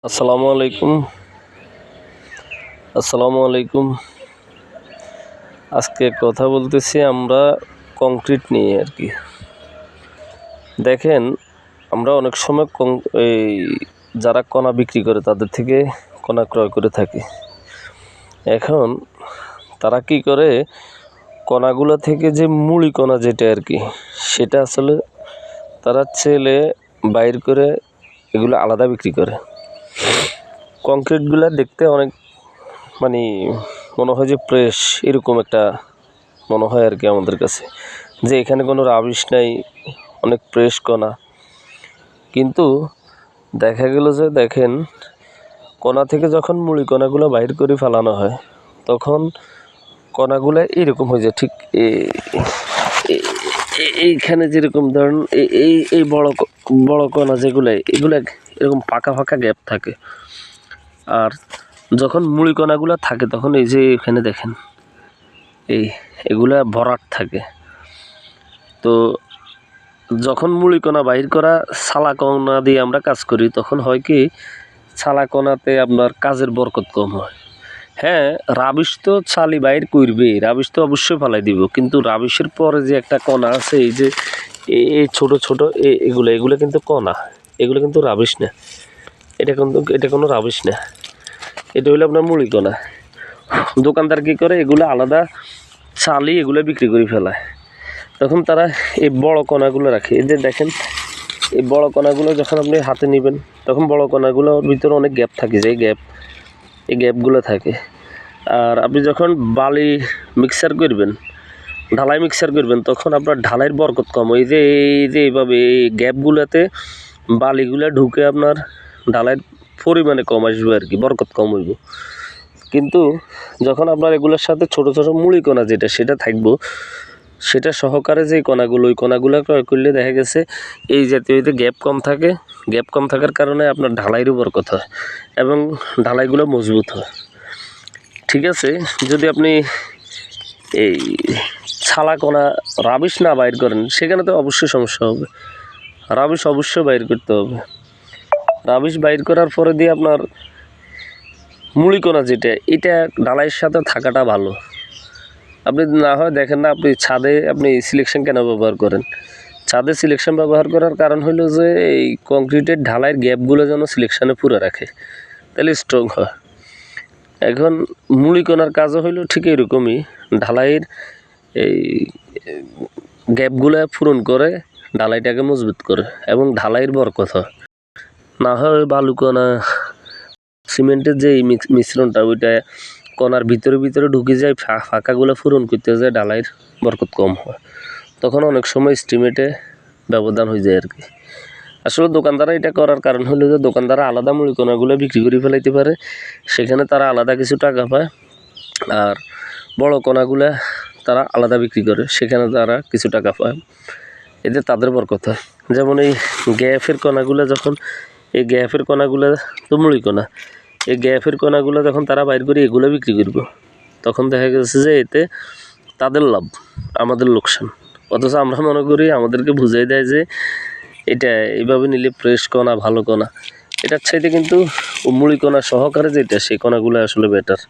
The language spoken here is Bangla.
আসসালামু আলাইকুম। আজকে কথা বলতেছি আমরা কংক্রিট নিয়ে আর কি। দেখেন, আমরা অনেক সময় এই যারা কণা বিক্রি করে তাদের থেকে কণা ক্রয় করে থাকি। এখন তারা কি করে, কণাগুলো থেকে যে মুড়ি কণা যেটা আর কি, সেটা আসলে তারা ছেলে বাইর করে এগুলো আলাদা বিক্রি করে। কংক্রিটগুলো দেখতে অনেক মনে হয় যে ফ্রেশ, এরকম একটা মনে হয় আর কি আমাদের কাছে, যে এখানে কোনো রাবিশ নাই, অনেক ফ্রেশ কণা। কিন্তু দেখা গেল যে দেখেন, কণা থেকে যখন মুড়ি কণাগুলো বাইর করে ফেলানো হয় তখন কণাগুলো এরকম হয়ে যায়, ঠিক এইখানে যেরকম ধরেন এই বড় বড় কণা যেগুলো, এগুলো এরকম ফাঁকা ফাঁকা গ্যাপ থাকে। আর যখন মুড়ি কণাগুলো থাকে তখন এই যে এখানে দেখেন এগুলা ভরাট থাকে। তো যখন মুড়ি কণা বাহির করা ছালা কণা দিয়ে আমরা কাজ করি, তখন হয় কি, ছালা কণাতে আপনার কাজের বরকত কম হয়। হ্যাঁ, রাবিশ তো ছালি বাইর করবে, রাবিশ তো অবশ্যই ফালাই দিব, কিন্তু রাবিশের পরে যে একটা কণা আছে, এই যে এই ছোট ছোট এগুলো কিন্তু কণা, এগুলো কিন্তু রাবিশ না। এটা কোনো রাবিশ না, এটা হলো আপনার মুড়ি কণা। দোকানদার কী করে, এগুলো আলাদা ছালি এগুলো বিক্রি করে ফেলায়। তখন তারা এই বড় কণাগুলো রাখে। এই যে দেখেন, এই বড় কণাগুলো যখন আপনি হাতে নেবেন, তখন বড় কণাগুলোর ভিতরে অনেক গ্যাপ থাকে, যে এই গ্যাপগুলো থাকে। আর আপনি যখন বালি মিক্সার করবেন, ঢালাই মিক্সার করবেন, তখন আপনার ঢালাইয়ের বরকত কম। এই যে এইভাবে এই গ্যাপগুলোতে বালিগুলো ঢুকে আপনার ঢালাইয়ের পরিমাণে কম আসবে আর কি, বরকত কম হইব। কিন্তু যখন আপনার এগুলোর সাথে ছোট ছোট মুড়ি কণা যেটা, সেটা থাকবো, সেটা সহকারে যে কণাগুলো, ওই কণাগুলো ক্রয় করলে দেখা গেছে এই জাতীয় গ্যাপ কম থাকে। গ্যাপ কম থাকার কারণে আপনার ঢালাইয়ের বরকত হয় এবং ঢালাইগুলো মজবুত হয়। ঠিক আছে, যদি আপনি এই ছালা কণা রাবিশ না বাইর করেন, সেখানে তো অবশ্যই সমস্যা হবে। রাবিশ অবশ্যই বাইর করতে হবে। রাবিশ বাইর করার পরে দিয়ে আপনার মুড়ি কণা যেটা, এটা ঢালাইয়ের সাথে থাকাটা ভালো। আপনি না হয় দেখেন না, আপনি ছাদে আপনি সিলেকশন কেন ব্যবহার করেন? ছাদে সিলেকশন ব্যবহার করার কারণ হলো যে এই কংক্রিটের ঢালাইয়ের গ্যাপগুলো যেন সিলেকশনে পুরো রাখে, তাহলে স্ট্রং হয়। এখন মুড়ি কণার কাজও হইলো ঠিক এরকমই, ঢালাইয়ের এই গ্যাপগুলো পূরণ করে ঢালাইটাকে মজবুত করে এবং ঢালাইয়ের বরকত হয়। না হয় বালু কণা সিমেন্টের যে মিশ্রণটা, ওইটা কণার ভিতরে ভিতরে ঢুকে যায়, ফাঁকাগুলো পূরণ করতে যায়, ঢালাইয়ের বরকত কম হয়। তখন অনেক সময় এস্টিমেটে ব্যবধান হয়ে যায় আর কি। আসলে দোকানদারা এটা করার কারণ হলো যে দোকানদারা আলাদা মুড়ি কণাগুলো বিক্রি করে ফেলাইতে পারে, সেখানে তারা আলাদা কিছু টাকা পায়। আর বড় কণাগুলো তারা আলাদা বিক্রি করে, সেখানে তারা কিছু টাকা পায়, এতে তাদের বরকত হয়। যেমন এই গ্যাফের কণাগুলো, যখন এই গ্যাফের কণাগুলো তো মুড়ি কণা, এই গ্যাফের কণাগুলো যখন তারা বাইর করে এগুলো বিক্রি করব, তখন দেখা গেছে যে এতে তাদের লাভ, আমাদের লোকসান। অথচ আমরা মনে করি, আমাদেরকে বুঝাই দেয় যে এটা এইভাবে নিলে ফ্রেশ কণা, ভালো কণা। এটার চাইতে কিন্তু মুড়ি কণা সহকারে যেটা, সেই কণাগুলো আসলে বেটার।